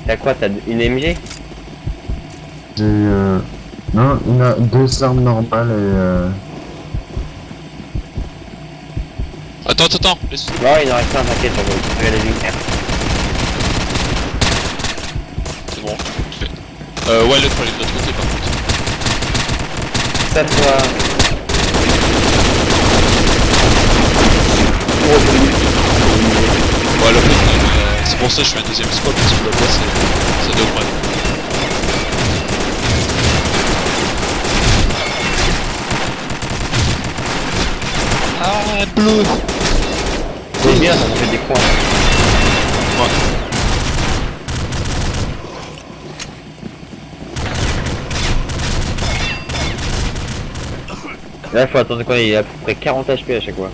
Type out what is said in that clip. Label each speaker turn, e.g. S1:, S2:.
S1: T'as quoi? T'as une MG?
S2: J'ai non, il a deux armes normales
S3: Attends, attends, attends, laisse.
S1: Non, il en reste un, t'inquiète, on va regarder les lumières.
S3: C'est bon, je fais. Ouais, l'autre, faut aller de l'autre côté par contre.
S1: Ça toi.
S3: Ouais, l'autre, c'est pour ça que je fais un deuxième squad parce que là-bas, ça devrait. Ah, bleu!
S1: C'est bien, ça fait des points.
S3: Ouais.
S1: Là, faut attendre quoi? Il a à peu près 40 HP à chaque fois.